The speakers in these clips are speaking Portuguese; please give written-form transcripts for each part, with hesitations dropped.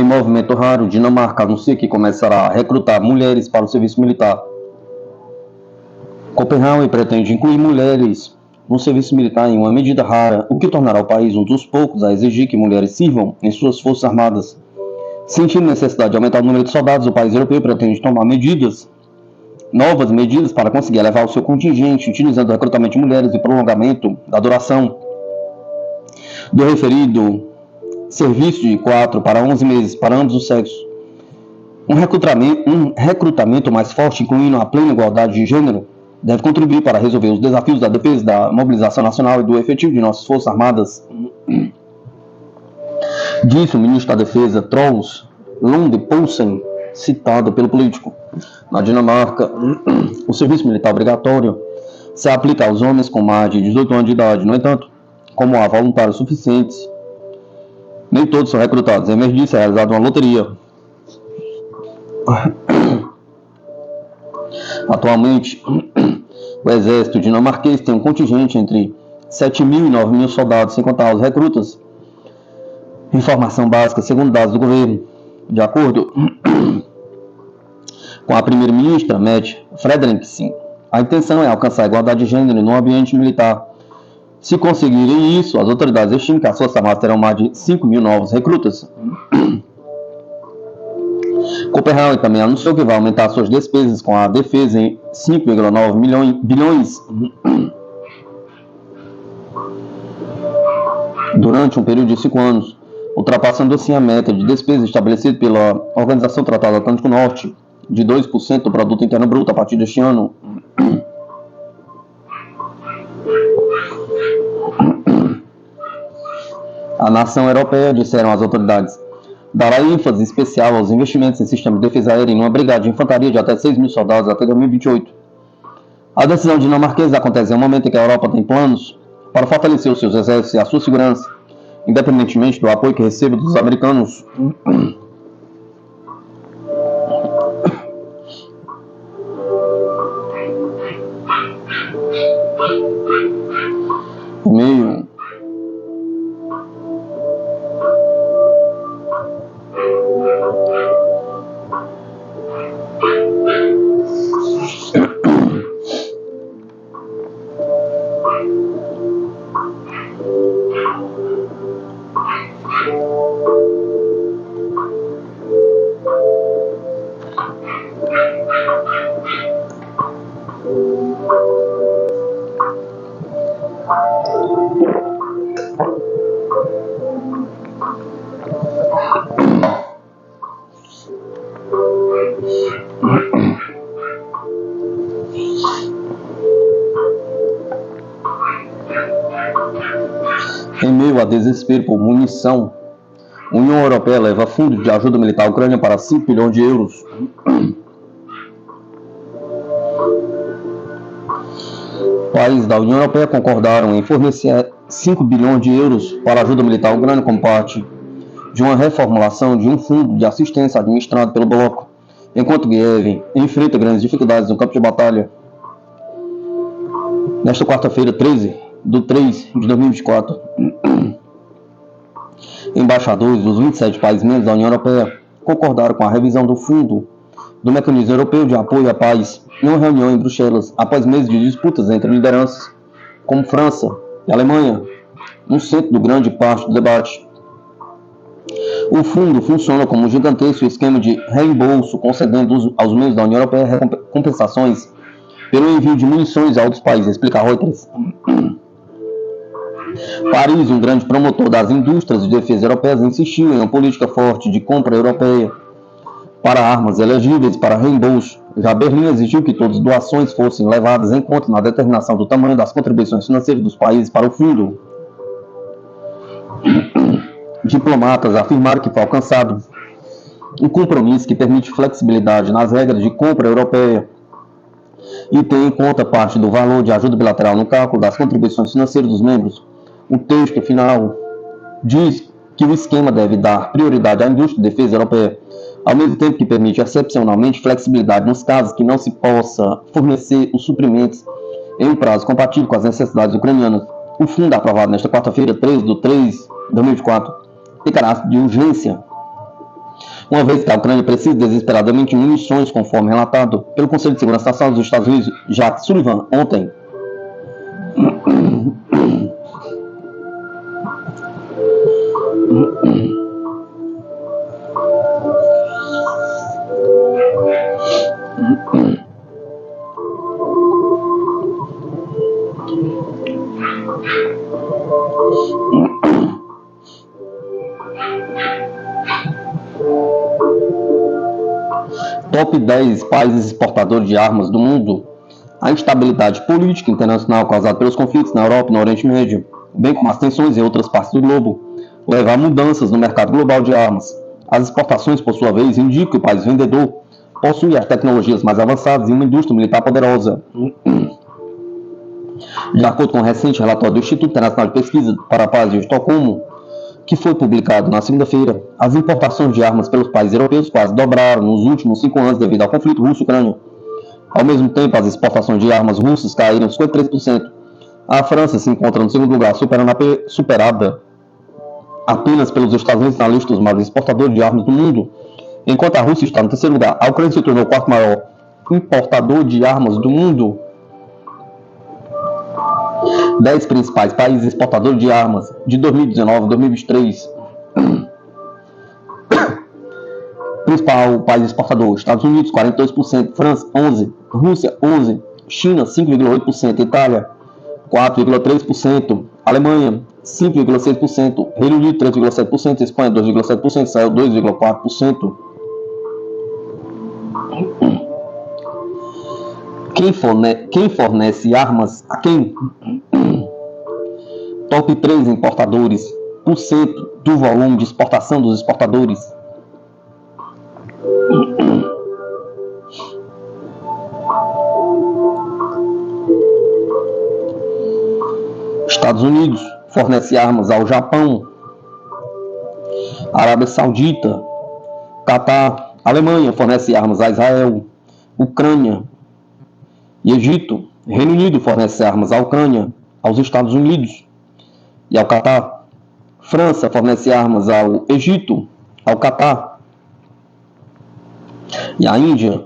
movimento raro, Dinamarca anuncia que começará a recrutar mulheres para o serviço militar. Copenhague pretende incluir mulheres no serviço militar em uma medida rara, o que tornará o país um dos poucos a exigir que mulheres sirvam em suas forças armadas. Sentindo necessidade de aumentar o número de soldados, o país europeu pretende tomar novas medidas para conseguir elevar o seu contingente, utilizando o recrutamento de mulheres e prolongamento da duração do referido serviço de 4 para 11 meses para ambos os sexos. Um recrutamento mais forte, incluindo a plena igualdade de gênero, deve contribuir para resolver os desafios da defesa, da mobilização nacional e do efetivo de nossas forças armadas. Disse o ministro da Defesa, Troels Lund Poulsen, citado pelo político. Na Dinamarca, o serviço militar obrigatório se aplica aos homens com mais de 18 anos de idade. No entanto, como há voluntários suficientes, nem todos são recrutados. Em vez disso, é realizada uma loteria. Atualmente, o exército dinamarquês tem um contingente entre 7.000 e 9.000 soldados, sem contar os recrutas. Informação básica, segundo dados do governo. De acordo com a primeira-ministra, Mette Frederiksen, a intenção é alcançar a igualdade de gênero no ambiente militar. Se conseguirem isso, as autoridades estimam que as Forças Armadas terão mais de 5.000 novos recrutas. Copenhague também anunciou que vai aumentar suas despesas com a defesa em 5,9 bilhões durante um período de 5 anos, ultrapassando assim a meta de despesa estabelecida pela Organização do Tratado Atlântico Norte de 2% do produto interno bruto a partir deste ano. A nação europeia, disseram as autoridades, dará ênfase especial aos investimentos em sistemas de defesa aérea em uma brigada de infantaria de até 6.000 soldados até 2028. A decisão dinamarquesa acontece em um momento em que a Europa tem planos para fortalecer os seus exércitos e a sua segurança, independentemente do apoio que recebe dos americanos. E-mail. Em meio a desespero por munição, a União Europeia leva fundo de ajuda militar à Ucrânia para 5 bilhões de euros. Países da União Europeia concordaram em fornecer 5 bilhões de euros para ajuda militar à Ucrânia como parte de uma reformulação de um fundo de assistência administrado pelo bloco, enquanto Kiev enfrenta grandes dificuldades no campo de batalha. Nesta quarta-feira, 13/3 de 2024, embaixadores dos 27 países membros da União Europeia concordaram com a revisão do fundo do Mecanismo Europeu de Apoio à Paz em uma reunião em Bruxelas, após meses de disputas entre lideranças como França e Alemanha, no centro do grande parte do debate. O fundo funciona como um gigantesco esquema de reembolso, concedendo aos membros da União Europeia compensações pelo envio de munições a outros países, explica Reuters. Paris, um grande promotor das indústrias de defesa europeias, insistiu em uma política forte de compra europeia para armas elegíveis para reembolso. Já Berlim exigiu que todas as doações fossem levadas em conta na determinação do tamanho das contribuições financeiras dos países para o fundo. Diplomatas afirmaram que foi alcançado um compromisso que permite flexibilidade nas regras de compra europeia e tem em conta parte do valor de ajuda bilateral no cálculo das contribuições financeiras dos membros. O texto final diz que o esquema deve dar prioridade à indústria de defesa europeia, ao mesmo tempo que permite excepcionalmente flexibilidade nos casos que não se possa fornecer os suprimentos em um prazo compatível com as necessidades ucranianas. O fundo aprovado nesta quarta-feira, 13/3/2024, tem caráter de urgência uma vez que a Ucrânia precisa desesperadamente de munições, conforme relatado pelo Conselho de Segurança Nacional dos Estados Unidos, Jack Sullivan, ontem. Top 10 países exportadores de armas do mundo. A instabilidade política internacional causada pelos conflitos na Europa e no Oriente Médio, bem como as tensões em outras partes do globo, leva a mudanças no mercado global de armas. As exportações, por sua vez, indicam que o país vendedor possui as tecnologias mais avançadas e uma indústria militar poderosa. De acordo com o recente relatório do Instituto Internacional de Pesquisa para a Paz de Estocolmo, que foi publicado na segunda-feira, as importações de armas pelos países europeus quase dobraram nos últimos 5 anos devido ao conflito russo-ucraniano. Ao mesmo tempo, as exportações de armas russas caíram 53%. A França se encontra no segundo lugar, superada apenas pelos Estados Unidos na lista dos maiores exportadores de armas do mundo, enquanto a Rússia está no terceiro lugar. A Ucrânia se tornou o quarto maior importador de armas do mundo. 10 principais países exportadores de armas de 2019 a 2023. Principal país exportador: Estados Unidos 42%, França 11%, Rússia 11%, China 5,8%, Itália 4,3%, Alemanha 5,6%, Reino Unido 3,7%, Espanha 2,7%, Israel 2,4%. Quem fornece armas a quem? Top 3 importadores, por cento do volume de exportação dos exportadores. Estados Unidos fornece armas ao Japão, Arábia Saudita, Catar. Alemanha fornece armas a Israel, Ucrânia e Egito. Reino Unido fornece armas à Ucrânia, aos Estados Unidos e ao Catar. França fornece armas ao Egito, ao Catar e à Índia.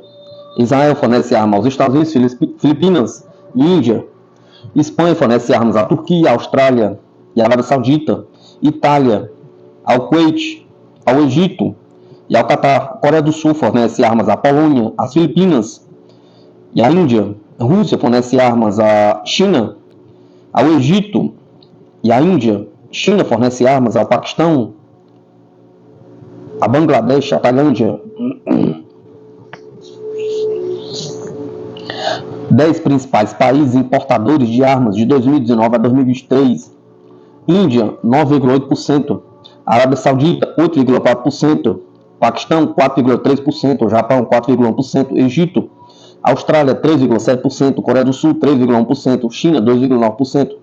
Israel fornece armas aos Estados Unidos, Filipinas e Índia. Espanha fornece armas à Turquia, à Austrália e à Arábia Saudita. Itália, ao Kuwait, ao Egito e ao Catar. Coreia do Sul fornece armas à Polônia, às Filipinas e à Índia. Rússia fornece armas à China, ao Egito e à Índia. China fornece armas ao Paquistão, a Bangladesh, a Tailândia. 10 principais países importadores de armas de 2019 a 2023. Índia, 9,8%. Arábia Saudita, 8,4%. Paquistão, 4,3%. Japão, 4,1%. Egito, Austrália, 3,7%. Coreia do Sul, 3,1%. China, 2,9%.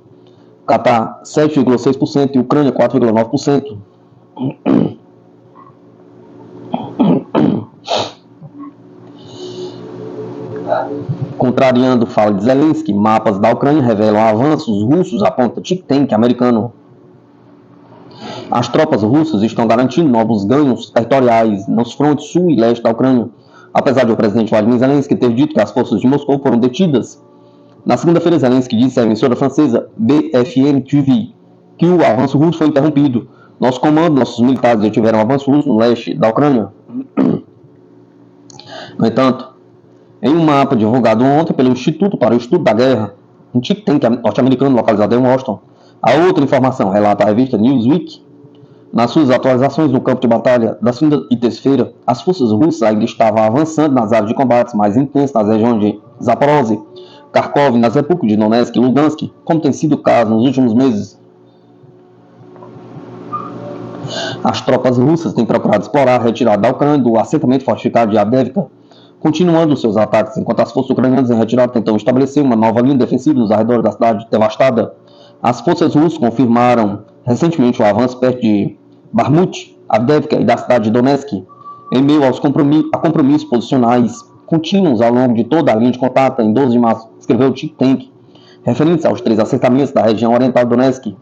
Catar, 7,6%. E Ucrânia, 4,9%. Contrariando fala de Zelensky, mapas da Ucrânia revelam avanços russos, aponta think tank americano. As tropas russas estão garantindo novos ganhos territoriais nos frontes sul e leste da Ucrânia, apesar de o presidente Vladimir Zelensky ter dito que as forças de Moscou foram detidas. Na segunda-feira, Zelensky disse à emissora francesa BFM TV que o avanço russo foi interrompido. Nosso comando, nossos militares já tiveram avanço russo no leste da Ucrânia. No entanto, em um mapa divulgado ontem pelo Instituto para o Estudo da Guerra, um think tank norte-americano localizado em Washington, a outra informação relata a revista Newsweek. Nas suas atualizações no campo de batalha da segunda e terça-feira, as forças russas ainda estavam avançando nas áreas de combates mais intensas nas regiões de Zaporozhye, Kharkov e nas repúblicas de Donetsk e Lugansk, como tem sido o caso nos últimos meses. As tropas russas têm procurado explorar a retirada da Ucrânia do assentamento fortificado de Avdiivka, continuando seus ataques, enquanto as forças ucranianas em retirada tentam estabelecer uma nova linha defensiva nos arredores da cidade devastada. As forças russas confirmaram recentemente o avanço perto de Bakhmut, Avdiivka e da cidade de Donetsk, em meio aos compromissos posicionais contínuos ao longo de toda a linha de contato. Em 12 de março, escreveu o think tank, referindo-se aos 3 assentamentos da região oriental de Donetsk.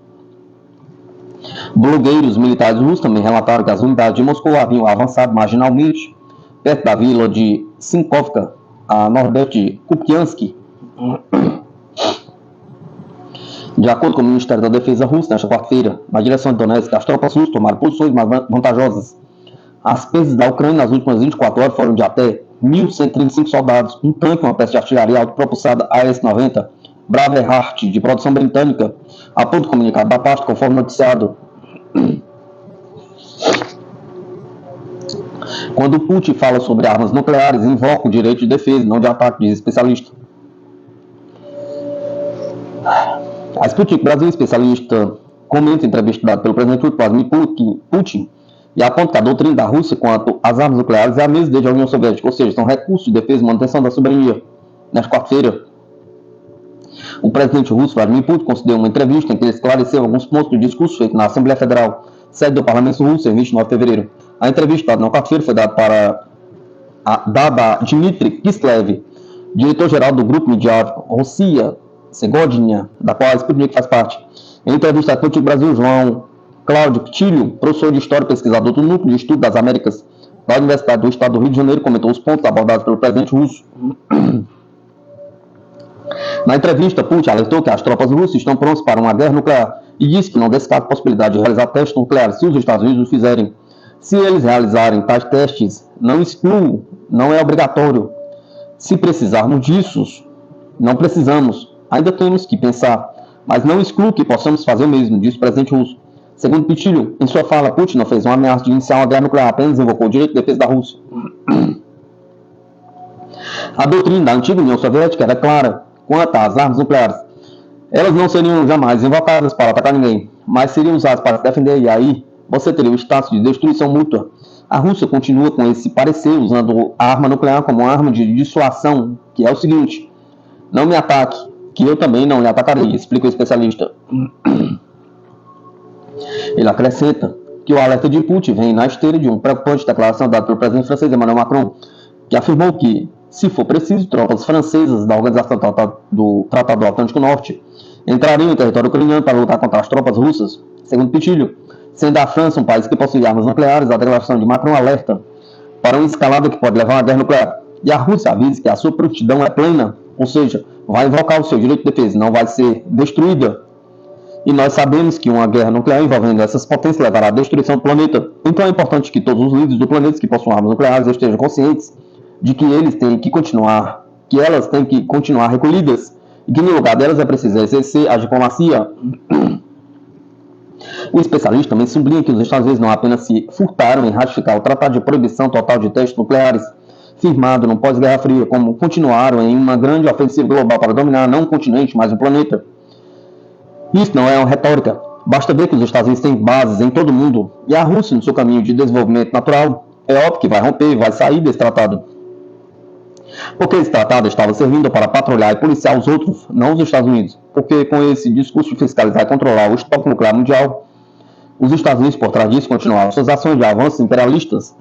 Blogueiros militares russos também relataram que as unidades de Moscou haviam avançado marginalmente perto da vila de Sinkovka, a nordeste de Kupiansk. De acordo com o Ministério da Defesa russo, nesta quarta-feira, na direção de Donetsk, as tropas russas tomaram posições mais vantajosas. As perdas da Ucrânia nas últimas 24 horas foram de até 1.135 soldados, um tanque, uma peça de artilharia autopropulsada AS-90, Braveheart, de produção britânica, aponta o comunicado da parte, conforme noticiado. Quando Putin fala sobre armas nucleares, invoca o direito de defesa, não de ataque, diz especialista. A Sputnik Brasil, especialista, comenta em entrevista dada pelo presidente Vladimir Putin e aponta que a doutrina da Rússia quanto às armas nucleares é a mesma desde a União Soviética, ou seja, são recursos de defesa e manutenção da soberania. Nesta quarta-feira, o presidente russo Vladimir Putin concedeu uma entrevista em que ele esclareceu alguns pontos do discurso feito na Assembleia Federal, sede do Parlamento Russo, em 29 de fevereiro. A entrevista dada na quarta-feira foi dada a Dmitry Kislev, diretor-geral do Grupo Midiático Rússia Segodinha, da qual a Sputnik faz parte. Em entrevista à Sputnik Brasil, João Cláudio Ptilho, professor de História e pesquisador do Núcleo de Estudo das Américas da Universidade do Estado do Rio de Janeiro, comentou os pontos abordados pelo presidente russo. Na entrevista, Putin alertou que as tropas russas estão prontas para uma guerra nuclear e disse que não descarta a possibilidade de realizar testes nucleares se os Estados Unidos o fizerem. Se eles realizarem tais testes, não excluo, não é obrigatório. Se precisarmos disso, não precisamos. Ainda temos que pensar, mas não excluo que possamos fazer o mesmo, disse o presidente russo. Segundo Pitilho, em sua fala, Putin não fez uma ameaça de iniciar uma guerra nuclear, apenas invocou o direito de defesa da Rússia. A doutrina da antiga União Soviética era clara quanto às armas nucleares. Elas não seriam jamais invocadas para atacar ninguém, mas seriam usadas para se defender, e aí você teria o status de destruição mútua. A Rússia continua com esse parecer, usando a arma nuclear como uma arma de dissuasão, que é o seguinte: não me ataque, que eu também não lhe atacarei, explica o especialista. Ele acrescenta que o alerta de Putin vem na esteira de uma preocupante declaração dada pelo presidente francês Emmanuel Macron, que afirmou que, se for preciso, tropas francesas da Organização do Tratado do Atlântico Norte entrariam em território ucraniano para lutar contra as tropas russas. Segundo Pitilho, sendo a França um país que possui armas nucleares, a declaração de Macron alerta para uma escalada que pode levar a uma guerra nuclear. E a Rússia avisa que a sua prontidão é plena, ou seja, vai invocar o seu direito de defesa, não vai ser destruída. E nós sabemos que uma guerra nuclear envolvendo essas potências levará à destruição do planeta. Então é importante que todos os líderes do planeta que possuem armas nucleares estejam conscientes de que elas têm que continuar recolhidas e que no lugar delas é preciso exercer a diplomacia. O especialista também sublinha que os Estados Unidos não apenas se furtaram em ratificar o Tratado de Proibição Total de Testes Nucleares, firmado no pós-Guerra Fria, como continuaram em uma grande ofensiva global para dominar não um continente, mas um planeta. Isso não é uma retórica. Basta ver que os Estados Unidos têm bases em todo o mundo, e a Rússia, no seu caminho de desenvolvimento natural, é óbvio que vai romper, vai sair desse tratado. Porque esse tratado estava servindo para patrulhar e policiar os outros, não os Estados Unidos. Porque com esse discurso de fiscalizar e controlar o estoque nuclear mundial, os Estados Unidos, por trás disso, continuaram suas ações de avanços imperialistas.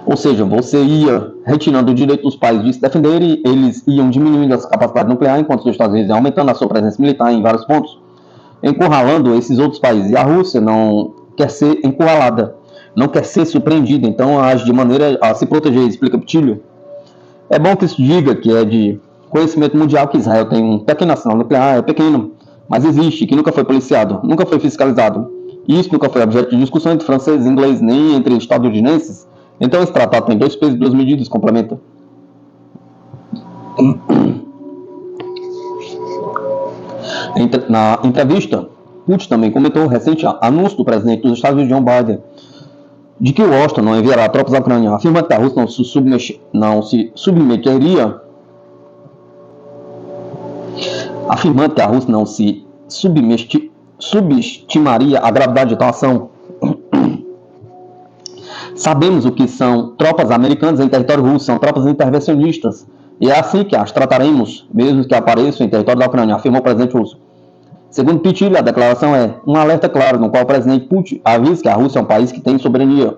Ou seja, você ia retirando o direito dos países de se defenderem, eles iam diminuindo essa capacidade nuclear, enquanto os Estados Unidos iam aumentando a sua presença militar em vários pontos, encurralando esses outros países. E a Rússia não quer ser encurralada, não quer ser surpreendida, então age de maneira a se proteger, explica Pitilho. É bom que isso diga que é de conhecimento mundial que Israel tem um pequeno arsenal nuclear, é pequeno, mas existe, que nunca foi policiado, nunca foi fiscalizado. E isso nunca foi objeto de discussão entre franceses e ingleses, nem entre estadunidenses. Então esse tratado tem 2 pesos e 2 medidas, complementa. Na entrevista, Putin também comentou o recente anúncio do presidente dos Estados Unidos, Joe Biden, de que Washington não enviará tropas à Ucrânia, afirmando que a Rússia não se subestimaria a gravidade de tal ação. Sabemos o que são tropas americanas em território russo, são tropas intervencionistas, e é assim que as trataremos, mesmo que apareçam em território da Ucrânia, afirmou o presidente russo. Segundo Pitilho, a declaração é um alerta claro, no qual o presidente Putin avisa que a Rússia é um país que tem soberania.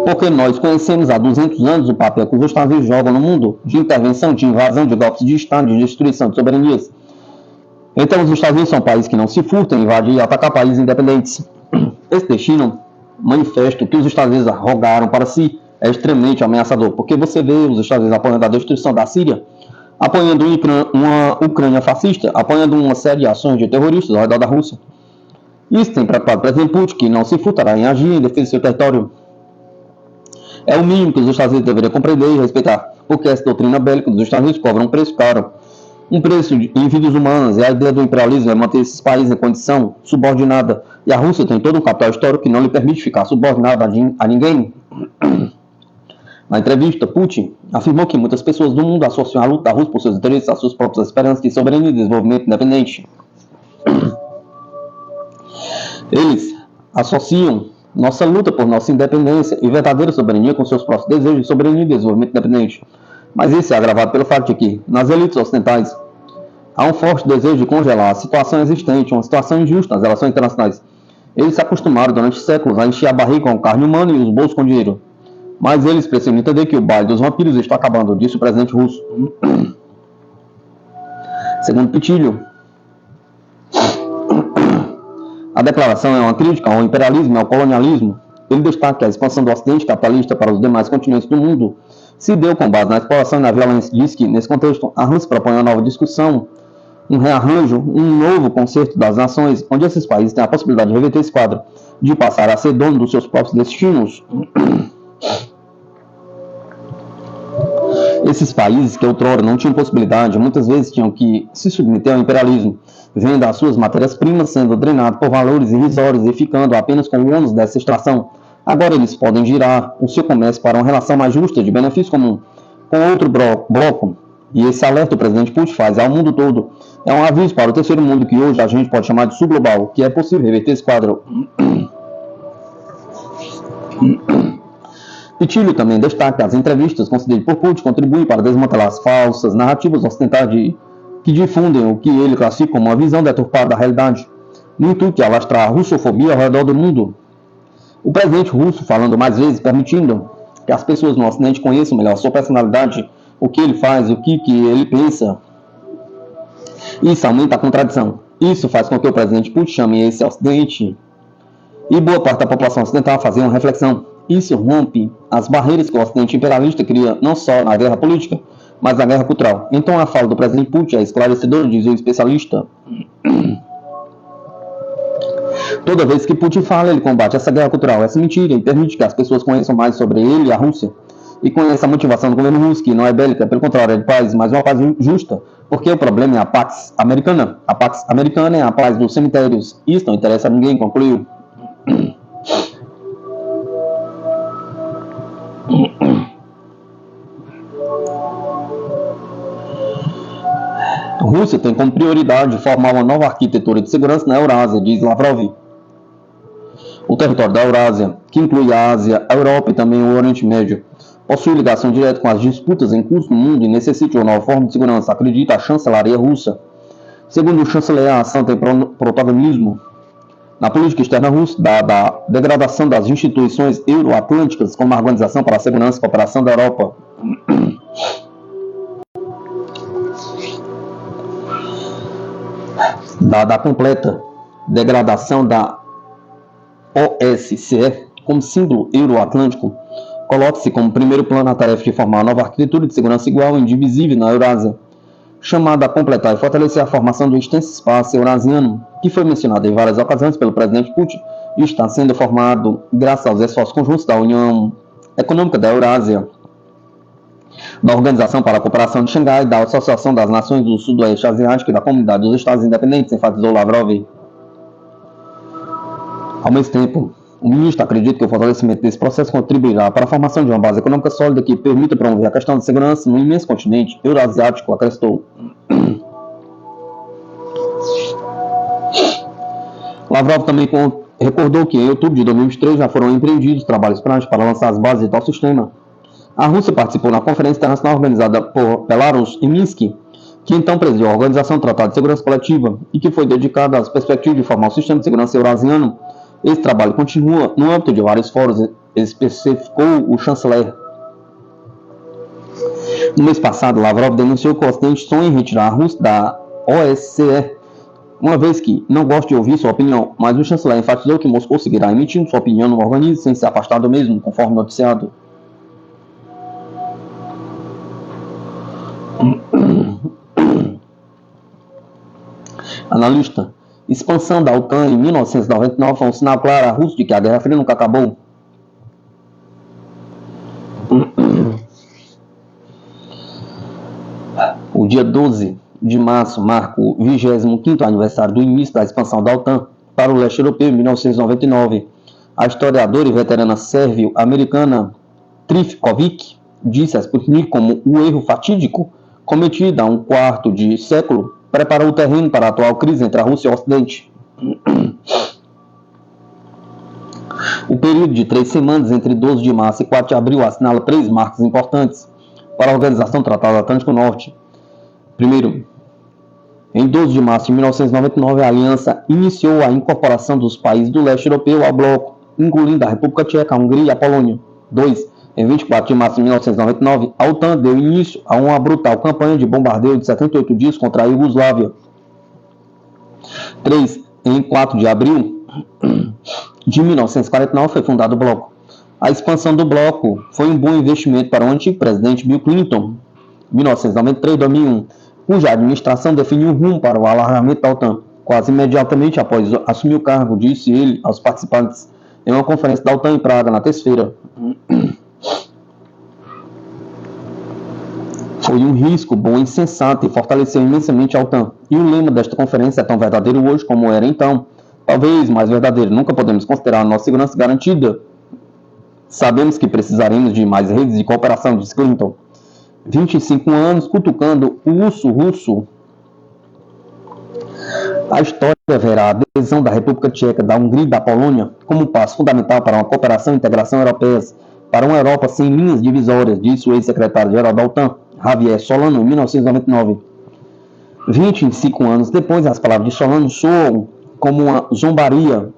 Porque nós conhecemos há 200 anos o papel que os Estados Unidos jogam no mundo de intervenção, de invasão, de golpes de Estado, de destruição de soberanias. Então, os Estados Unidos são países que não se furtam, invadem e atacar países independentes. Esse destino manifesto que os Estados Unidos rogaram para si é extremamente ameaçador, porque você vê os Estados Unidos apoiando a destruição da Síria, apoiando uma Ucrânia fascista, apoiando uma série de ações de terroristas ao redor da Rússia. Isso tem preocupado o presidente Putin, que não se furtará em agir em defesa do seu território. É o mínimo que os Estados Unidos deveriam compreender e respeitar, porque essa doutrina bélica dos Estados Unidos cobra um preço caro. Um preço em vidas humanas, e a ideia do imperialismo é manter esses países em condição subordinada, e a Rússia tem todo um capital histórico que não lhe permite ficar subordinada a ninguém. Na entrevista, Putin afirmou que muitas pessoas do mundo associam a luta da Rússia por seus interesses às suas próprias esperanças de soberania e desenvolvimento independente. Eles associam nossa luta por nossa independência e verdadeira soberania com seus próprios desejos de soberania e desenvolvimento independente. Mas isso é agravado pelo fato de que, nas elites ocidentais, há um forte desejo de congelar a situação existente, uma situação injusta nas relações internacionais. Eles se acostumaram durante séculos a encher a barriga com carne humana e os bolsos com dinheiro. Mas eles precisam entender que o baile dos vampiros está acabando, disse o presidente russo. Segundo Pitilho, a declaração é uma crítica ao imperialismo e ao colonialismo. Ele destaca que a expansão do Ocidente capitalista para os demais continentes do mundo se deu com base na exploração e na violência. Diz que, nesse contexto, a Rússia propõe uma nova discussão, um rearranjo, um novo concerto das nações, onde esses países têm a possibilidade de reverter esse quadro, de passar a ser dono dos seus próprios destinos. Esses países que outrora não tinham possibilidade, muitas vezes tinham que se submeter ao imperialismo, vendo as suas matérias-primas sendo drenadas por valores irrisórios e ficando apenas com o ônus dessa extração. Agora eles podem girar o seu comércio para uma relação mais justa de benefício comum com outro bloco. E esse alerta o presidente Putin faz ao mundo todo. É um aviso para o terceiro mundo que hoje a gente pode chamar de subglobal, que é possível reverter esse quadro. Pitilho também destaca que as entrevistas concedidas por Putin contribuem para desmantelar as falsas narrativas ocidentais que difundem o que ele classifica como uma visão deturpada da realidade, no intuito de alastrar a russofobia ao redor do mundo. O presidente russo falando mais vezes, permitindo que as pessoas no Ocidente conheçam melhor a sua personalidade, o que ele faz, o que ele pensa. Isso aumenta a contradição. Isso faz com que o presidente Putin chame esse Ocidente e boa parte da população ocidental a fazer uma reflexão. Isso rompe as barreiras que o Ocidente imperialista cria não só na guerra política, mas na guerra cultural. Então a fala do presidente Putin é esclarecedora, diz o especialista. Toda vez que Putin fala, ele combate essa guerra cultural, essa mentira, e permite que as pessoas conheçam mais sobre ele e a Rússia. E conheçam a motivação do governo russo, que não é bélica, pelo contrário, é de paz, mas uma paz justa, porque o problema é a Pax Americana. A Pax Americana é a paz dos cemitérios. Isso não interessa a ninguém, concluiu. A Rússia tem como prioridade formar uma nova arquitetura de segurança na Eurásia, diz Lavrov. O território da Eurásia, que inclui a Ásia, a Europa e também o Oriente Médio, possui ligação direta com as disputas em curso no mundo e necessita de uma nova forma de segurança, acredita a chancelaria russa. Segundo o chanceler, a ação tem protagonismo na política externa russa, da degradação das instituições euroatlânticas, como a Organização para a Segurança e Cooperação da Europa. Da completa degradação da OSCE como símbolo euroatlântico, coloca-se como primeiro plano a tarefa de formar uma nova arquitetura de segurança igual e indivisível na Eurásia, chamada a completar e fortalecer a formação do extenso espaço eurasiano, que foi mencionado em várias ocasiões pelo presidente Putin e está sendo formado graças aos esforços conjuntos da União Econômica da Eurásia, da Organização para a Cooperação de Xangai, da Associação das Nações do Sudoeste Asiático e da Comunidade dos Estados Independentes, enfatizou Lavrov. Ao mesmo tempo, o ministro acredita que o fortalecimento desse processo contribuirá para a formação de uma base econômica sólida que permita promover a questão da segurança no imenso continente eurasiático, acrescentou. Lavrov também recordou que em outubro de 2023 já foram empreendidos trabalhos práticos para lançar as bases de tal sistema. A Rússia participou na conferência internacional organizada por Belarus em Minsk, que então presidiu a Organização do Tratado de Segurança Coletiva e que foi dedicada às perspectivas de formar um sistema de segurança eurasiano. Esse trabalho continua no âmbito de vários fóruns, especificou o chanceler. No mês passado, Lavrov denunciou que o Ocidente sonha em retirar a Rússia da OSCE uma vez que não gosto de ouvir sua opinião, mas o chanceler enfatizou que Moscou seguirá emitindo sua opinião no organismo sem se afastar do mesmo, conforme noticiado. Analista: expansão da OTAN em 1999 foi um sinal claro a Rússia de que a Guerra Fria nunca acabou. O dia 12 de março marca o 25º aniversário do início da expansão da OTAN para o leste europeu em 1999. A historiadora e veterana sérvio-americana Trifkovic disse a Sputnik como o erro fatídico cometido há um quarto de século preparou o terreno para a atual crise entre a Rússia e o Ocidente. O período de 3 semanas entre 12 de março e 4 de abril assinala 3 marcos importantes para a Organização do Tratado Atlântico Norte. Primeiro, em 12 de março de 1999, a aliança iniciou a incorporação dos países do leste europeu ao bloco, incluindo a República Tcheca, a Hungria e a Polônia. 2. Em 24 de março de 1999, a OTAN deu início a uma brutal campanha de bombardeio de 78 dias contra a Iugoslávia. 3. Em 4 de abril de 1949 foi fundado o bloco. A expansão do bloco foi um bom investimento para o antigo presidente Bill Clinton, 1993-2001, cuja administração definiu o rumo para o alargamento da OTAN. Quase imediatamente após assumir o cargo, disse ele aos participantes em uma conferência da OTAN em Praga, na terça-feira: foi um risco bom e sensato e fortaleceu imensamente a OTAN. E o lema desta conferência é tão verdadeiro hoje como era então. Talvez mais verdadeiro. Nunca podemos considerar a nossa segurança garantida. Sabemos que precisaremos de mais redes de cooperação, disse Clinton. 25 anos cutucando o urso russo. A história verá a adesão da República Tcheca, da Hungria e da Polônia como um passo fundamental para uma cooperação e integração europeias, para uma Europa sem linhas divisórias, disse o ex-secretário-geral da OTAN, Javier Solana, em 1999. 25 anos depois, as palavras de Solana soam como uma zombaria,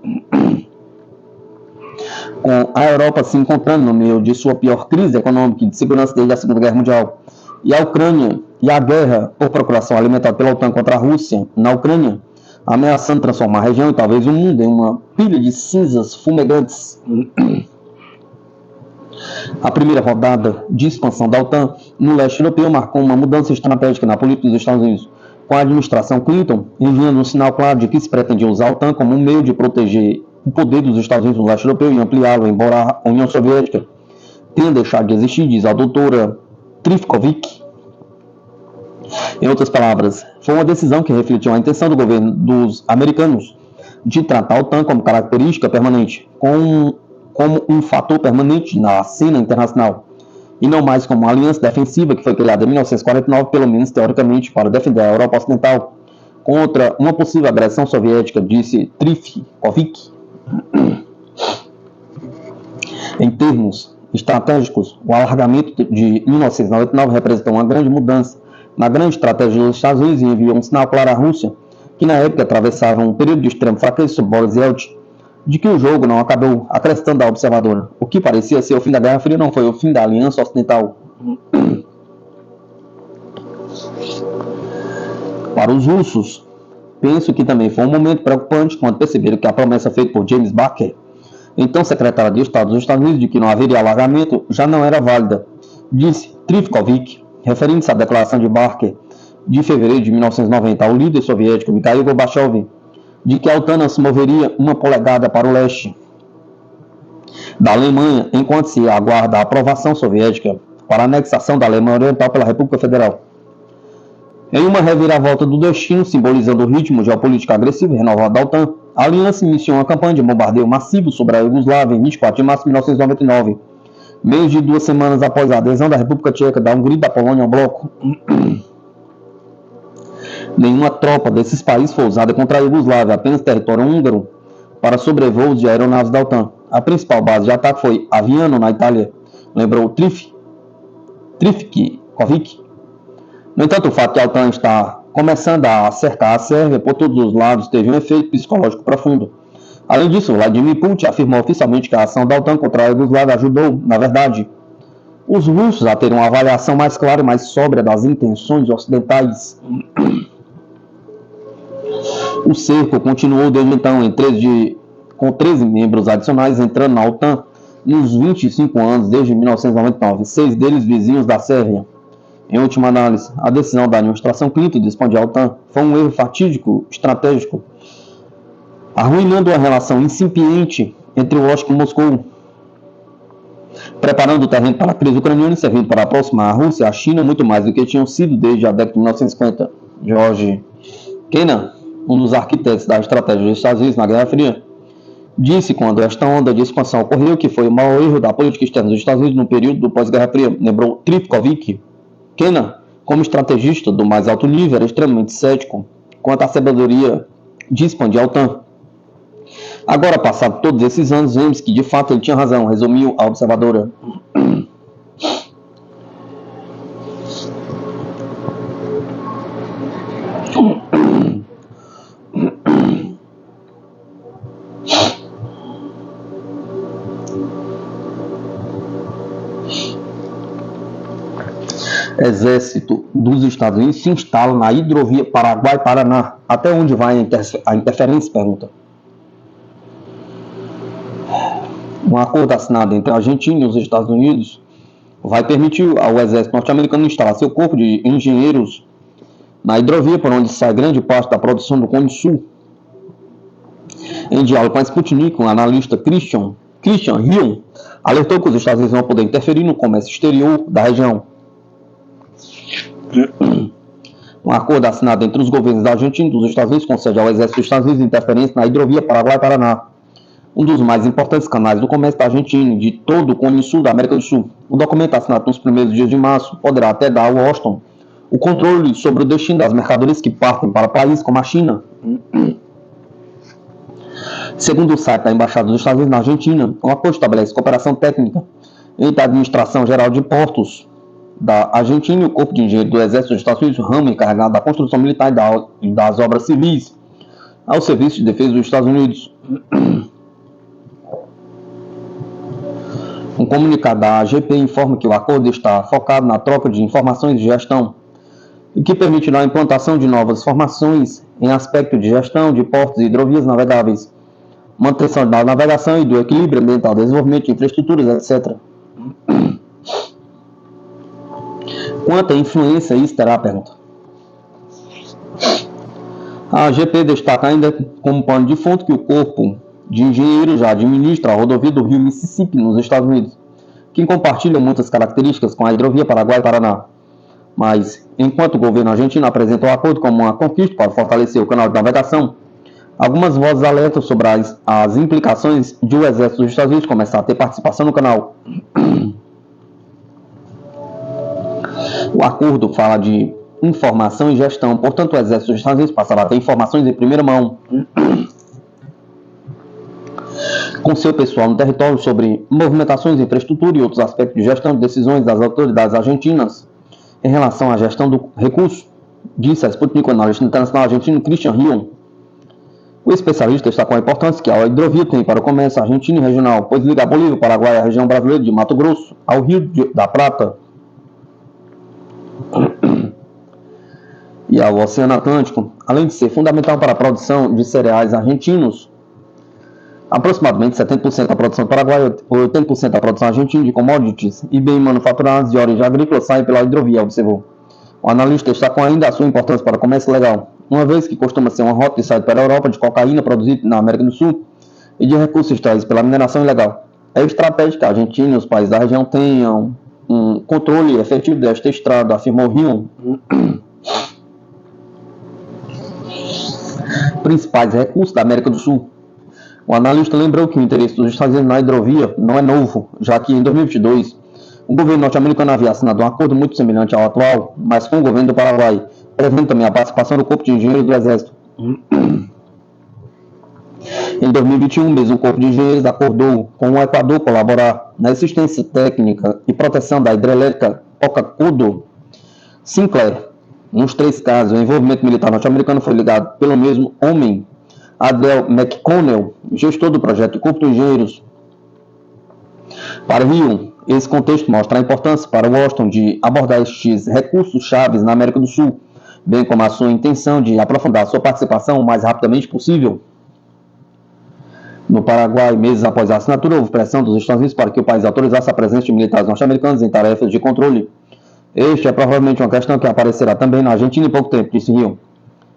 com a Europa se encontrando no meio de sua pior crise econômica e de segurança desde a Segunda Guerra Mundial. E a Ucrânia e a guerra por procuração alimentada pela OTAN contra a Rússia na Ucrânia, ameaçando transformar a região e talvez o mundo em uma pilha de cinzas fumegantes. A primeira rodada de expansão da OTAN no leste europeu marcou uma mudança estratégica na política dos Estados Unidos, com a administração Clinton enviando um sinal claro de que se pretendia usar a OTAN como um meio de proteger o poder dos Estados Unidos no leste europeu e ampliá-lo, embora a União Soviética tenha deixado de existir, diz a doutora Trifkovic. Em outras palavras, foi uma decisão que refletiu a intenção do governo dos americanos de tratar a OTAN como característica permanente, como um fator permanente na cena internacional, e não mais como uma aliança defensiva que foi criada em 1949, pelo menos teoricamente, para defender a Europa Ocidental contra uma possível agressão soviética, disse Trifkovic. Em termos estratégicos, o alargamento de 1999 representou uma grande mudança na grande estratégia dos Estados Unidos e enviou um sinal claro à Rússia, que na época atravessava um período de extremo fracasso sob Boris Yeltsin, de que o jogo não acabou, acrescentando a observadora. O que parecia ser o fim da Guerra Fria não foi o fim da Aliança Ocidental. Para os russos, penso que também foi um momento preocupante quando perceberam que a promessa feita por James Baker, então secretário de Estado dos Estados Unidos, de que não haveria alargamento, já não era válida, disse Trifkovic, referindo-se à declaração de Baker de fevereiro de 1990 ao líder soviético Mikhail Gorbachev, de que a OTAN não se moveria uma polegada para o leste da Alemanha, enquanto se aguarda a aprovação soviética para a anexação da Alemanha Oriental pela República Federal. Em uma reviravolta do destino, simbolizando o ritmo geopolítico agressivo e renovado da OTAN, a aliança iniciou uma campanha de bombardeio massivo sobre a Iugoslávia em 24 de março de 1999, menos de 2 semanas após a adesão da República Tcheca, da Hungria e da Polônia ao bloco. Nenhuma tropa desses países foi usada contra a Iugoslávia, apenas território húngaro para sobrevoos de aeronaves da OTAN. A principal base de ataque foi Aviano, na Itália, lembrou Trifkovic. No entanto, o fato de a OTAN estar começando a cercar a Sérvia por todos os lados teve um efeito psicológico profundo. Além disso, Vladimir Putin afirmou oficialmente que a ação da OTAN contra a Iugoslávia ajudou, na verdade, os russos a terem uma avaliação mais clara e mais sóbria das intenções ocidentais. O cerco continuou desde então com 13 membros adicionais entrando na OTAN nos 25 anos desde 1999, 6 deles vizinhos da Sérvia. Em última análise, a decisão da administração Clinton de expandir a OTAN foi um erro fatídico estratégico, arruinando a relação incipiente entre Washington e Moscou, preparando o terreno para a crise ucraniana e servindo para aproximar a Rússia e a China muito mais do que tinham sido desde a década de 1950. George Kennan, um dos arquitetos da estratégia dos Estados Unidos na Guerra Fria, disse quando esta onda de expansão ocorreu que foi o maior erro da política externa dos Estados Unidos no período do pós-Guerra Fria. Lembrou Trifkovic. Kennan, como estrategista do mais alto nível, era extremamente cético quanto à sabedoria de expandir a OTAN. Agora, passados todos esses anos, vemos que de fato ele tinha razão, resumiu a observadora. Exército dos Estados Unidos se instala na hidrovia Paraguai-Paraná. Até onde vai a interferência? Pergunta. Um acordo assinado entre a Argentina e os Estados Unidos vai permitir ao exército norte-americano instalar seu corpo de engenheiros na hidrovia, por onde sai grande parte da produção do Cone Sul. Em diálogo com a Sputnik, o analista Christian Hill alertou que os Estados Unidos vão poder interferir no comércio exterior da região. Um acordo assinado entre os governos da Argentina e dos Estados Unidos concede ao exército dos Estados Unidos interferência na hidrovia Paraguai-Paraná, um dos mais importantes canais do comércio da Argentina e de todo o Cone Sul da América do Sul. O documento assinado nos primeiros dias de março poderá até dar a Washington o controle sobre o destino das mercadorias que partem para países como a China. Segundo o site da Embaixada dos Estados Unidos na Argentina, o acordo estabelece cooperação técnica entre a Administração Geral de Portos da Argentina e o Corpo de Engenheiros do Exército dos Estados Unidos, ramo encarregado da construção militar e das obras civis, ao Serviço de Defesa dos Estados Unidos. Um comunicado da AGP informa que o acordo está focado na troca de informações de gestão e que permitirá a implantação de novas formações em aspecto de gestão de portos e hidrovias navegáveis, manutenção da navegação e do equilíbrio ambiental, desenvolvimento de infraestruturas, etc. Quanta influência isso terá? Pergunta. A AGP destaca ainda como pano de fundo que o Corpo de Engenheiros já administra a rodovia do rio Mississippi nos Estados Unidos, que compartilha muitas características com a hidrovia Paraguai-Paraná. Mas, enquanto o governo argentino apresenta o acordo como uma conquista para fortalecer o canal de navegação, algumas vozes alertam sobre as implicações de o exército dos Estados Unidos começar a ter participação no canal. O acordo fala de informação e gestão, portanto o exército dos Estados Unidos passará a ter informações em primeira mão com seu pessoal no território sobre movimentações, infraestrutura e outros aspectos de gestão de decisões das autoridades argentinas em relação à gestão do recurso, disse a Sputnik, o analista internacional argentino Christian Hill. O especialista destacou a importância que a hidrovia tem para o comércio argentino e regional, pois liga a Bolívia, o Paraguai e a região brasileira de Mato Grosso ao Rio da Prata e ao Oceano Atlântico, além de ser fundamental para a produção de cereais argentinos. Aproximadamente 70% da produção paraguaia e 80% da produção argentina de commodities e bens manufaturados de origem agrícola saem pela hidrovia, observou. O analista destacou ainda a sua importância para o comércio legal, uma vez que costuma ser uma rota de saída para a Europa de cocaína produzida na América do Sul e de recursos extraídos pela mineração ilegal. É estratégico que a Argentina e os países da região tenham um controle efetivo desta estrada, afirmou Rio. Principais recursos da América do Sul. O analista lembrou que o interesse dos Estados Unidos na hidrovia não é novo, já que em 2022 o governo norte-americano havia assinado um acordo muito semelhante ao atual, mas com o governo do Paraguai, prevendo também a participação do Corpo de Engenheiros do Exército. Em 2021, mesmo o Corpo de Engenheiros acordou com o Equador colaborar na assistência técnica e proteção da hidrelétrica Ocacudo Sinclair. Nos 3 casos, o envolvimento militar norte-americano foi ligado pelo mesmo homem, Adel McConnell, gestor do projeto do Corpo de Engenheiros. Para Rio, esse contexto mostra a importância para Washington de abordar estes recursos chaves na América do Sul, bem como a sua intenção de aprofundar sua participação o mais rapidamente possível. No Paraguai, meses após a assinatura, houve pressão dos Estados Unidos para que o país autorizasse a presença de militares norte-americanos em tarefas de controle. Este é provavelmente uma questão que aparecerá também na Argentina em pouco tempo, disse Rio.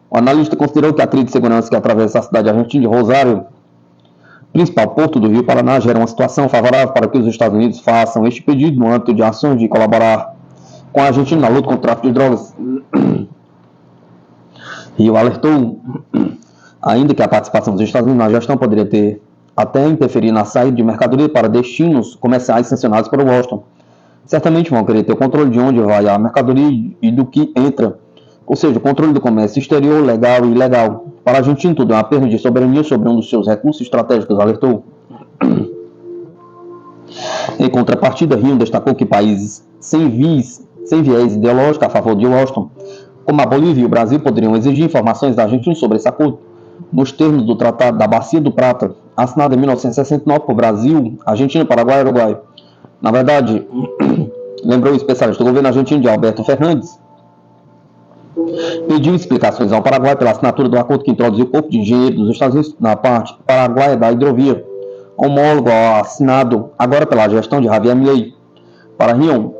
O analista considerou que a trilha de segurança que atravessa a cidade argentina de Rosário, principal porto do Rio Paraná, gera uma situação favorável para que os Estados Unidos façam este pedido no âmbito de ações de colaborar com a Argentina na luta contra o tráfico de drogas. Rio alertou ainda que a participação dos Estados Unidos na gestão poderia ter até interferir na saída de mercadoria para destinos comerciais sancionados por Washington. Certamente vão querer ter o controle de onde vai a mercadoria e do que entra, ou seja, o controle do comércio exterior, legal e ilegal. Para a Argentina, tudo é uma perda de soberania sobre um dos seus recursos estratégicos, alertou. Em contrapartida, Rio destacou que países sem viés ideológico a favor de Washington, como a Bolívia e o Brasil, poderiam exigir informações da Argentina sobre esse acordo, nos termos do Tratado da Bacia do Prata, assinado em 1969 por Brasil, Argentina, Paraguai e Uruguai. Na verdade, lembrou o especialista do governo argentino de Alberto Fernandes, pediu explicações ao Paraguai pela assinatura do acordo que introduziu o corpo de engenheiros dos Estados Unidos na parte paraguaia da hidrovia, homólogo ao assinado agora pela gestão de Javier Milei. Para Rio,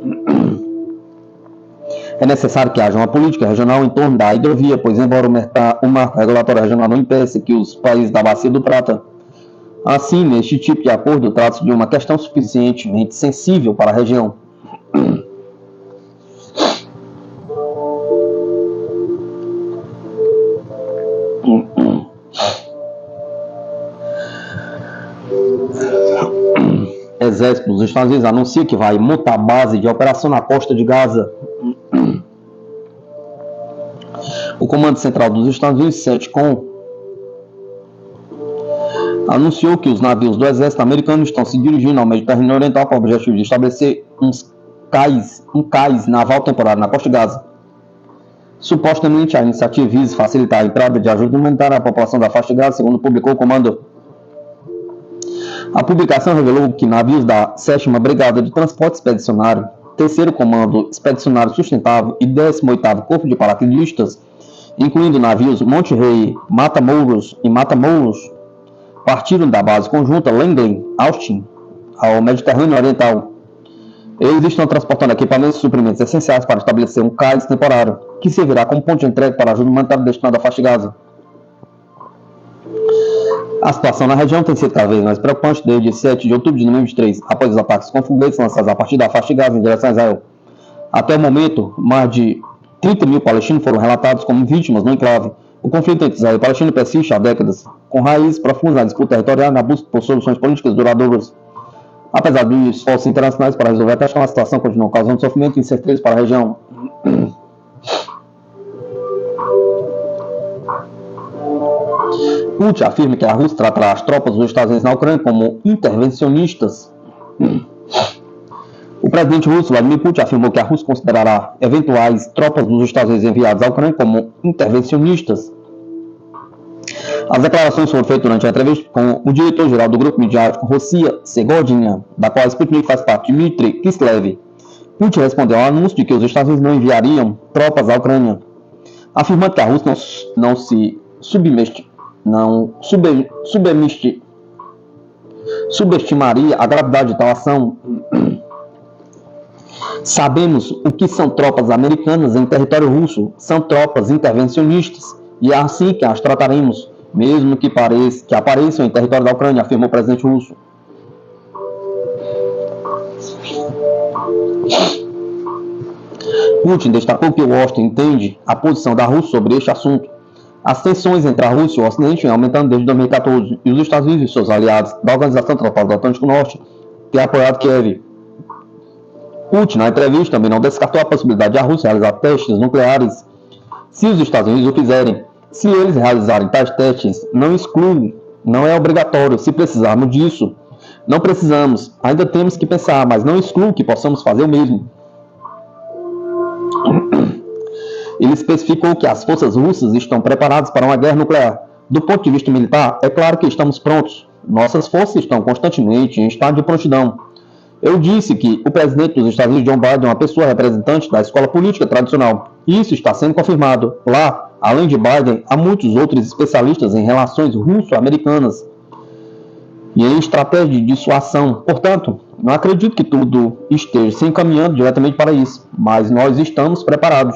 é necessário que haja uma política regional em torno da hidrovia, pois embora o marco regulatório regional não impeça que os países da Bacia do Prata, assim, neste tipo de acordo, trata-se de uma questão suficientemente sensível para a região. Exército dos Estados Unidos anuncia que vai montar base de operação na costa de Gaza. O Comando Central dos Estados Unidos, CENTCOM, anunciou que os navios do exército americano estão se dirigindo ao Mediterrâneo Oriental com o objetivo de estabelecer um cais naval temporário na costa de Gaza. Supostamente, a iniciativa visa facilitar a entrada de ajuda humanitária à população da faixa de Gaza, segundo publicou o comando. A publicação revelou que navios da 7ª Brigada de Transporte Expedicionário, 3º Comando Expedicionário Sustentável e 18º Corpo de Paraquedistas, incluindo navios Monte Rei, Matamoros e Matamoros, partiram da base conjunta Langley, Austin, ao Mediterrâneo Oriental. Eles estão transportando equipamentos e suprimentos essenciais para estabelecer um cais temporário, que servirá como ponto de entrega para a ajuda humanitária destinada à faixa de Gaza. A situação na região tem sido cada vez mais preocupante desde 7 de outubro de 2023, após os ataques com foguetes lançados a partir da faixa de Gaza em direção a Israel. Até o momento, mais de 30 mil palestinos foram relatados como vítimas no enclave. O conflito entre Israel e Palestina persiste há décadas, com raízes profundas na disputa territorial e na busca por soluções políticas duradouras. Apesar dos esforços internacionais para resolver a questão, a situação continua causando sofrimento e incerteza para a região. Putin afirma que a Rússia tratará as tropas dos Estados Unidos na Ucrânia como intervencionistas. O presidente russo Vladimir Putin afirmou que a Rússia considerará eventuais tropas dos Estados Unidos enviadas à Ucrânia como intervencionistas. As declarações foram feitas durante a entrevista com o diretor-geral do grupo midiático Rossiya Segodina, da qual a Sputnik faz parte, Dmitry Kislev. Putin respondeu ao anúncio de que os Estados Unidos não enviariam tropas à Ucrânia, afirmando que a Rússia não subestimaria a gravidade de tal ação. Sabemos o que são tropas americanas em território russo. São tropas intervencionistas e é assim que as trataremos, mesmo que apareçam em território da Ucrânia, afirmou o presidente russo. Putin destacou que Washington entende a posição da Rússia sobre este assunto. As tensões entre a Rússia e o Ocidente vêm aumentando desde 2014 e os Estados Unidos e seus aliados da Organização Tratado do Atlântico Norte têm apoiado Kiev. Putin, na entrevista, também não descartou a possibilidade de a Rússia realizar testes nucleares se os Estados Unidos o fizerem. Se eles realizarem tais testes, não exclui, não é obrigatório. Se precisarmos disso, não precisamos. Ainda temos que pensar, mas não exclui que possamos fazer o mesmo. Ele especificou que as forças russas estão preparadas para uma guerra nuclear. Do ponto de vista militar, é claro que estamos prontos. Nossas forças estão constantemente em estado de prontidão. Eu disse que o presidente dos Estados Unidos, John Biden, é uma pessoa representante da escola política tradicional. Isso está sendo confirmado. Lá, além de Biden, há muitos outros especialistas em relações russo-americanas e em estratégia de dissuasão. Portanto, não acredito que tudo esteja se encaminhando diretamente para isso, mas nós estamos preparados.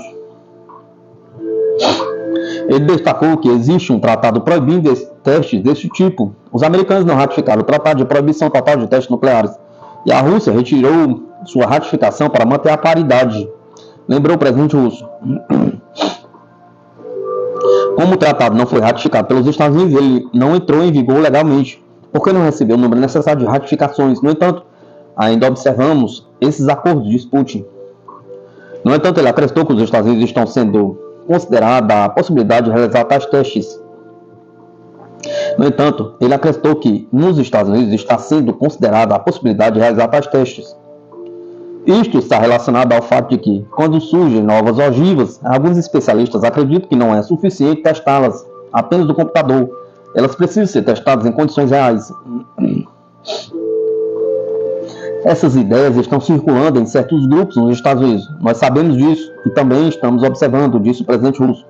Ele destacou que existe um tratado proibindo testes desse tipo. Os americanos não ratificaram o tratado de proibição total de testes nucleares e a Rússia retirou sua ratificação para manter a paridade, lembrou o presidente russo. Como o tratado não foi ratificado pelos Estados Unidos, ele não entrou em vigor legalmente, porque não recebeu o número necessário de ratificações. No entanto, ainda observamos esses acordos de Putin. No entanto, ele acrescentou que os Estados Unidos estão sendo considerada a possibilidade de realizar tais testes. No entanto, ele acrescentou que nos Estados Unidos está sendo considerada a possibilidade de realizar tais testes. Isto está relacionado ao fato de que, quando surgem novas ogivas, alguns especialistas acreditam que não é suficiente testá-las apenas do computador. Elas precisam ser testadas em condições reais. Essas ideias estão circulando em certos grupos nos Estados Unidos. Nós sabemos disso e também estamos observando, disse o presidente russo.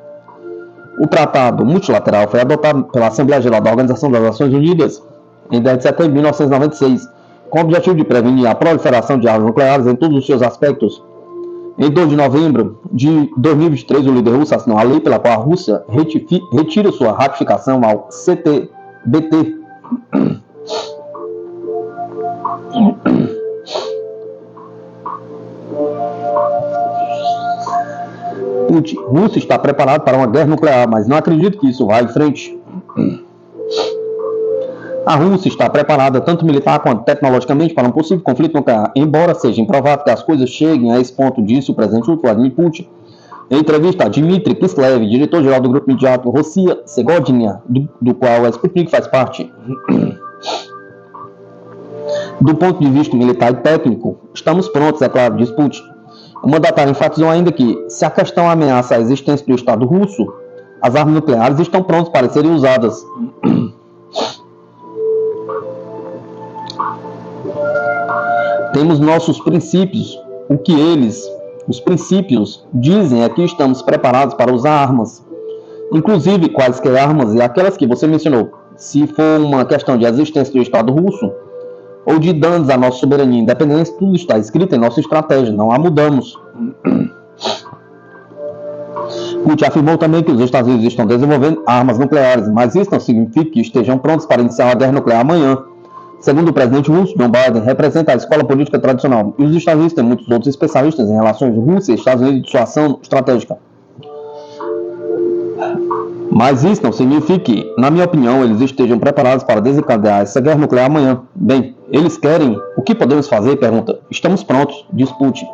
O tratado multilateral foi adotado pela Assembleia Geral da Organização das Nações Unidas em 10 de setembro de 1996, com o objetivo de prevenir a proliferação de armas nucleares em todos os seus aspectos. Em 2 de novembro de 2023, o líder russo assinou a lei pela qual a Rússia retira sua ratificação ao CTBT. Putin, Rússia está preparado para uma guerra nuclear, mas não acredito que isso vá em frente. A Rússia está preparada, tanto militar quanto tecnologicamente, para um possível conflito nuclear, embora seja improvável que as coisas cheguem a esse ponto, disse o presidente russo Vladimir Putin. Em entrevista a Dmitry Kislev, diretor-geral do grupo midiático Rossiya Segodnya, do qual a Sputnik faz parte. Do ponto de vista militar e técnico, estamos prontos, é claro, disse Putin. O mandatário enfatizou ainda que, se a questão ameaça a existência do Estado russo, as armas nucleares estão prontas para serem usadas. Temos nossos princípios. O que os princípios, dizem é que estamos preparados para usar armas. Inclusive quaisquer armas e aquelas que você mencionou. Se for uma questão de existência do Estado russo, ou de danos à nossa soberania e independência, tudo está escrito em nossa estratégia, não a mudamos. Putin afirmou também que os Estados Unidos estão desenvolvendo armas nucleares, mas isso não significa que estejam prontos para iniciar uma guerra nuclear amanhã. Segundo o presidente russo, John Biden representa a escola política tradicional, e os Estados Unidos têm muitos outros especialistas em relações Rússia e Estados Unidos de dissuasão estratégica. Mas isso não significa que, na minha opinião, eles estejam preparados para desencadear essa guerra nuclear amanhã. Bem, eles querem. O que podemos fazer? Pergunta. Estamos prontos, diz Putin.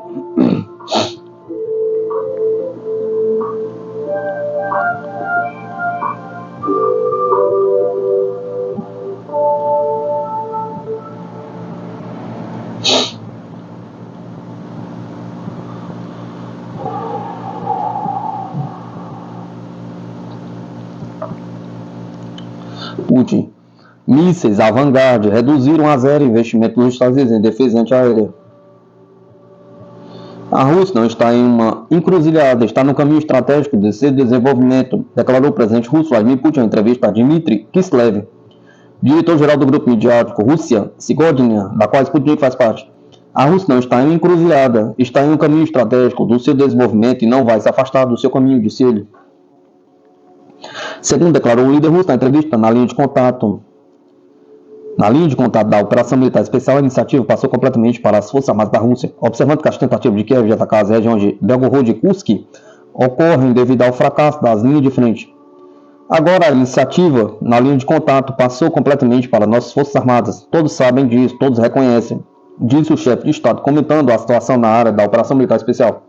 Putin. Mísseis à vanguarda reduziram a zero investimento dos Estados Unidos em defesa antiaérea. A Rússia não está em uma encruzilhada, está no caminho estratégico de seu desenvolvimento, declarou o presidente russo Vladimir Putin em entrevista a Dmitry Kislev, diretor-geral do grupo midiático Rossiya Segodnya, da qual Sputnik faz parte. A Rússia não está em uma encruzilhada, está em um caminho estratégico do seu desenvolvimento e não vai se afastar do seu caminho, disse ele. Segundo declarou o líder russo na entrevista na linha de contato da Operação Militar Especial, a iniciativa passou completamente para as Forças Armadas da Rússia, observando que as tentativas de Kiev de atacar as regiões de Belgorod e Kursk ocorrem devido ao fracasso das linhas de frente. Agora a iniciativa na linha de contato passou completamente para nossas Forças Armadas. Todos sabem disso, todos reconhecem, disse o chefe de Estado, comentando a situação na área da Operação Militar Especial.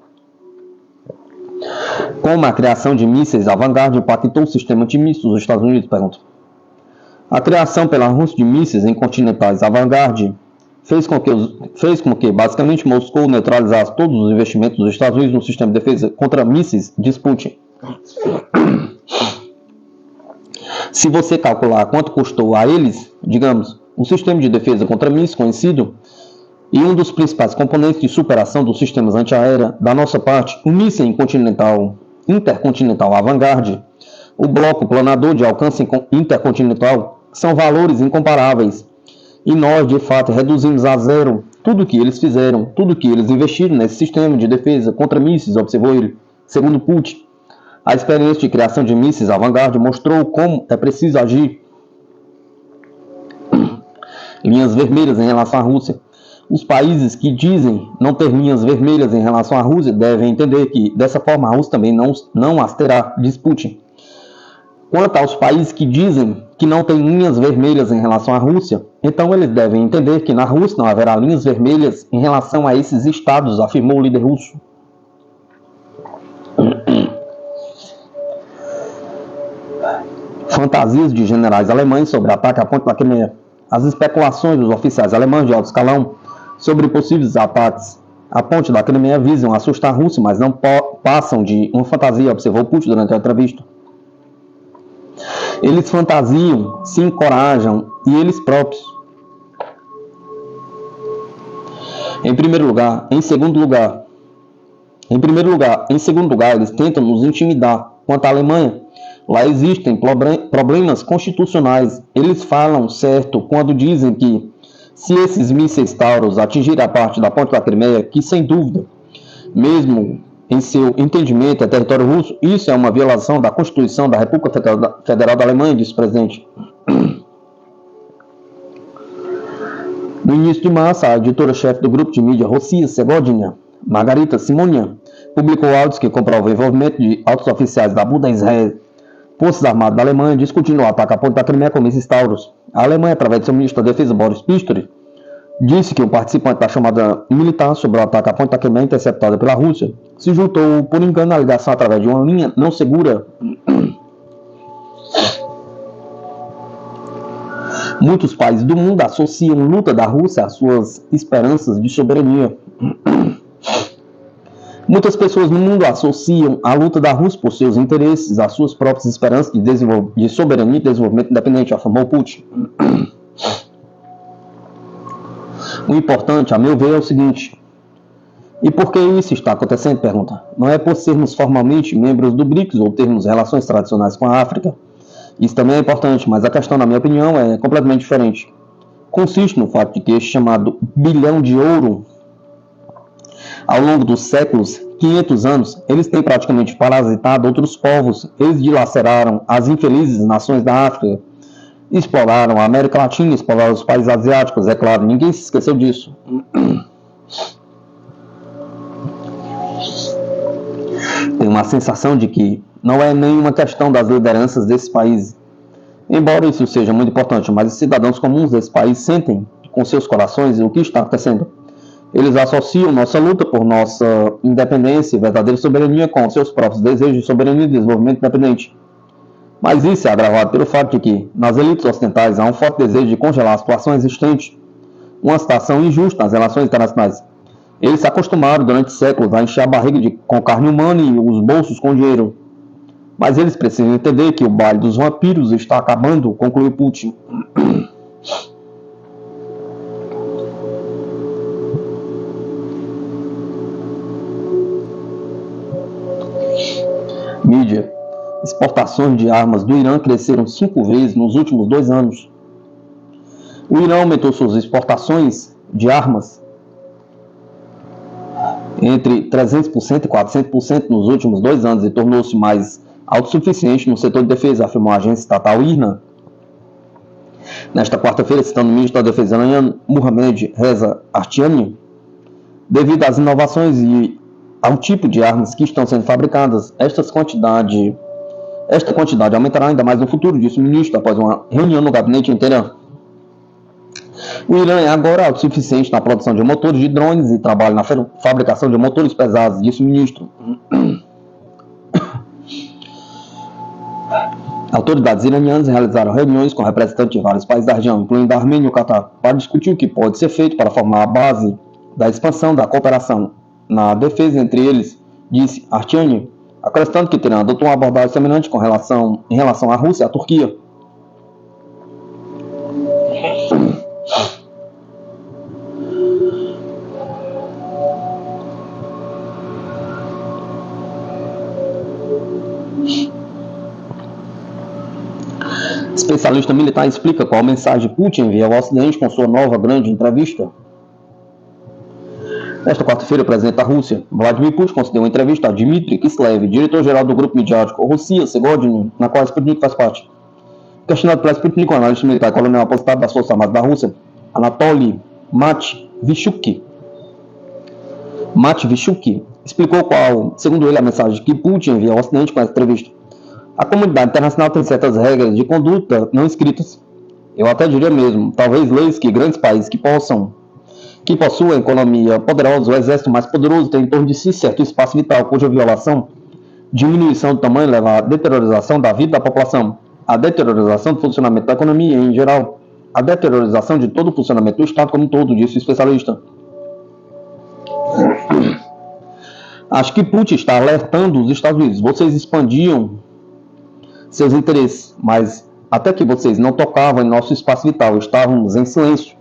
Como a criação de mísseis à vanguarda impactou o sistema antimísseis dos Estados Unidos? Pergunta. A criação pela Rússia de mísseis em continentais à vanguarda fez com que basicamente Moscou neutralizasse todos os investimentos dos Estados Unidos no sistema de defesa contra mísseis, diz Putin. Se você calcular quanto custou a eles, digamos, um sistema de defesa contra mísseis conhecido, E um dos principais componentes de superação dos sistemas antiaérea da nossa parte, o míssil intercontinental Vanguard, o bloco planador de alcance intercontinental, são valores incomparáveis. E nós, de fato, reduzimos a zero tudo o que eles fizeram, tudo o que eles investiram nesse sistema de defesa contra mísseis, observou ele. Segundo Putin, a experiência de criação de mísseis Vanguard mostrou como é preciso agir. Linhas vermelhas em relação à Rússia. Os países que dizem não ter linhas vermelhas em relação à Rússia devem entender que, dessa forma, a Rússia também não as terá, diz Putin. Quanto aos países que dizem que não têm linhas vermelhas em relação à Rússia, então eles devem entender que na Rússia não haverá linhas vermelhas em relação a esses estados, afirmou o líder russo. Fantasias de generais alemães sobre ataque à ponte da Crimeia. As especulações dos oficiais alemães de alto escalão sobre possíveis ataques à ponte da Crimeia visam assustar a Rússia, mas não passam de uma fantasia, observou Putin durante a entrevista. Eles fantasiam, se encorajam e eles próprios. Em segundo lugar, eles tentam nos intimidar. Quanto à Alemanha, lá existem problemas constitucionais. Eles falam certo quando dizem que, se esses mísseis Taurus atingirem a parte da ponte da Crimeia, que sem dúvida, mesmo em seu entendimento é território russo, isso é uma violação da Constituição da República Federal da Alemanha, disse o presidente. No início de março, a editora-chefe do grupo de mídia Rossiya Segodina, Margarita Simonian, publicou áudios que comprovam o envolvimento de altos oficiais da Bundeswehr, Forças Armadas da Alemanha, discutindo o ataque à ponte da Crimeia com mísseis Taurus. A Alemanha, através de seu ministro da Defesa, Boris Pistorius, disse que um participante da chamada militar sobre o ataque à ponte da Crimeia interceptada pela Rússia se juntou, por engano, à ligação através de uma linha não segura. Muitos países do mundo associam a luta da Rússia às suas esperanças de soberania. Muitas pessoas no mundo associam a luta da Rússia por seus interesses às suas próprias esperanças de soberania e desenvolvimento independente, afirmou Putin. O importante, a meu ver, é o seguinte. E por que isso está acontecendo? Pergunta. Não é por sermos formalmente membros do BRICS ou termos relações tradicionais com a África. Isso também é importante, mas a questão, na minha opinião, é completamente diferente. Consiste no fato de que este chamado bilhão de ouro, ao longo dos séculos, 500 anos, eles têm praticamente parasitado outros povos. Eles dilaceraram as infelizes nações da África, exploraram a América Latina, exploraram os países asiáticos, é claro, ninguém se esqueceu disso. Tem uma sensação de que não é nenhuma questão das lideranças desses países. Embora isso seja muito importante, mas os cidadãos comuns desses países sentem com seus corações o que está acontecendo. Eles associam nossa luta por nossa independência e verdadeira soberania com seus próprios desejos de soberania e desenvolvimento independente. Mas isso é agravado pelo fato de que, nas elites ocidentais, há um forte desejo de congelar a situação existente, uma situação injusta nas relações internacionais. Eles se acostumaram durante séculos a encher a barriga com carne humana e os bolsos com dinheiro. Mas eles precisam entender que o baile dos vampiros está acabando, concluiu Putin. Mídia. Exportações de armas do Irã cresceram 5 vezes nos últimos 2 anos. O Irã aumentou suas exportações de armas entre 300% e 400% nos últimos 2 anos e tornou-se mais autossuficiente no setor de defesa, afirmou a agência estatal IRNA. Nesta quarta-feira, citando o ministro da Defesa iraniano, Mohammad Reza Ashtiani, devido às inovações e ao tipo de armas que estão sendo fabricadas, esta quantidade aumentará ainda mais no futuro, disse o ministro após uma reunião no gabinete em Teherã. O Irã é agora autossuficiente na produção de motores de drones e trabalha na fabricação de motores pesados, disse o ministro. Autoridades iranianas realizaram reuniões com representantes de vários países da região, incluindo a Armênia e o Catar, para discutir o que pode ser feito para formar a base da expansão da cooperação na defesa entre eles, disse Ashtiani, acrescentando que Teherã adotou uma abordagem semelhante em relação à Rússia e à Turquia. Especialista militar explica qual mensagem Putin envia ao Ocidente com sua nova grande entrevista. Nesta quarta-feira, o presidente da Rússia, Vladimir Putin, concedeu uma entrevista a Dmitry Kislev, diretor-geral do grupo midiático Rússia Segodny, na qual Sputnik faz parte. Questionado pela Sputnik, o analista militar e coronel aposentado das Forças Armadas da Rússia, Anatoly Matvichuk, explicou qual, segundo ele, a mensagem que Putin envia ao Ocidente com essa entrevista. A comunidade internacional tem certas regras de conduta não escritas. Eu até diria mesmo, talvez leis que grandes países que possuem economia poderosa, o exército mais poderoso tem em torno de si certo espaço vital, cuja violação, diminuição do tamanho leva à deteriorização da vida da população, à deteriorização do funcionamento da economia em geral, à deteriorização de todo o funcionamento do Estado como um todo, disse o especialista. Acho que Putin está alertando os Estados Unidos. Vocês expandiam seus interesses, mas até que vocês não tocavam em nosso espaço vital, estávamos em silêncio.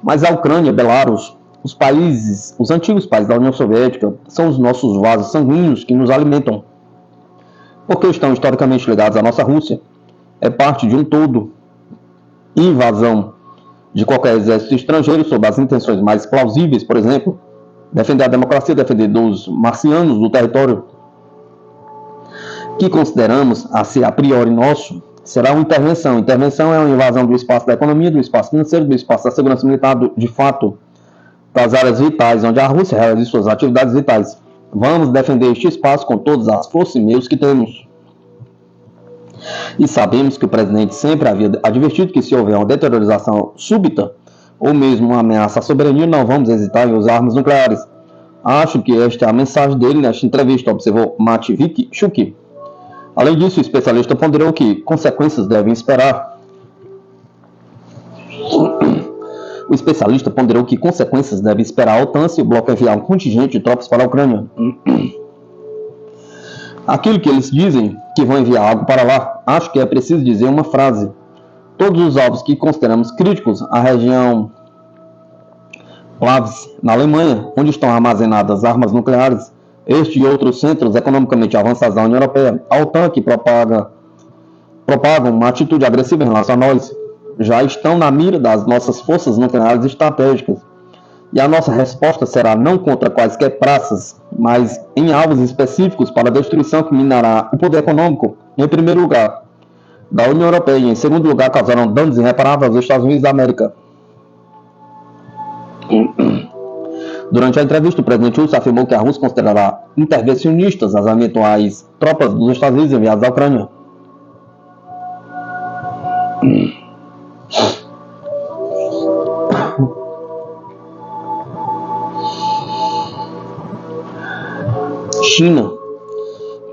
Mas a Ucrânia, Belarus, os antigos países da União Soviética, são os nossos vasos sanguíneos que nos alimentam. Porque estão historicamente ligados à nossa Rússia. É parte de um todo. Invasão de qualquer exército estrangeiro sob as intenções mais plausíveis, por exemplo, defender a democracia, defender dos marcianos do território que consideramos a ser a priori nosso, será uma intervenção. Intervenção é uma invasão do espaço da economia, do espaço financeiro, do espaço da segurança militar, de fato, das áreas vitais, onde a Rússia realiza suas atividades vitais. Vamos defender este espaço com todas as forças e meios que temos. E sabemos que o presidente sempre havia advertido que se houver uma deteriorização súbita, ou mesmo uma ameaça à soberania, não vamos hesitar em usar armas nucleares. Acho que esta é a mensagem dele nesta entrevista, observou Matvichuk. Além disso, o especialista ponderou que consequências devem esperar. O especialista ponderou que consequências devem esperar a OTAN se o bloco enviar um contingente de tropas para a Ucrânia. Aquilo que eles dizem que vão enviar algo para lá, acho que é preciso dizer uma frase. Todos os alvos que consideramos críticos, a região Plavs, na Alemanha, onde estão armazenadas armas nucleares, este e outros centros economicamente avançados da União Europeia, a OTAN, que propagam uma atitude agressiva em relação a nós, já estão na mira das nossas forças nucleares estratégicas. E a nossa resposta será não contra quaisquer praças, mas em alvos específicos para a destruição que minará o poder econômico, em primeiro lugar, da União Europeia e, em segundo lugar, causarão danos irreparáveis aos Estados Unidos da América. Durante a entrevista, o presidente russo afirmou que a Rússia considerará intervencionistas as eventuais tropas dos Estados Unidos enviadas à Ucrânia. China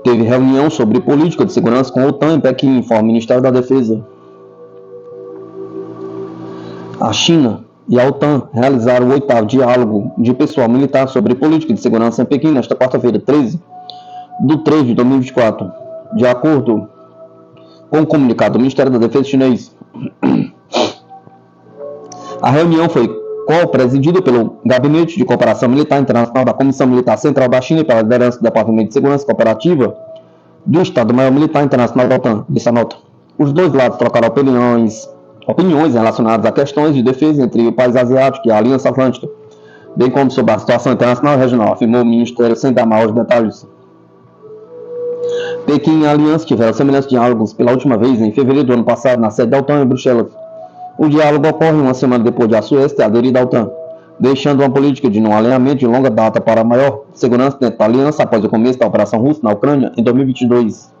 teve reunião sobre política de segurança com a OTAN em Pequim, informa o Ministério da Defesa. A China e a OTAN realizaram o 8º diálogo de pessoal militar sobre política de segurança em Pequim nesta quarta-feira, 13/3 de 2024, de acordo com o comunicado do Ministério da Defesa chinês. A reunião foi co-presidida pelo Gabinete de Cooperação Militar Internacional da Comissão Militar Central da China e pela liderança do Departamento de Segurança Cooperativa do Estado-Maior Militar Internacional da OTAN, disse a nota. Os dois lados trocaram opiniões relacionadas a questões de defesa entre o país asiático e a Aliança Atlântica, bem como sobre a situação internacional e regional, afirmou o Ministério sem dar maiores detalhes. Pequim e a Aliança tiveram semelhantes diálogos pela última vez em fevereiro do ano passado na sede da OTAN em Bruxelas. O diálogo ocorre uma semana depois de a Suécia ter aderido à OTAN, deixando uma política de não alinhamento de longa data para a maior segurança dentro da aliança após o começo da operação russa na Ucrânia em 2022.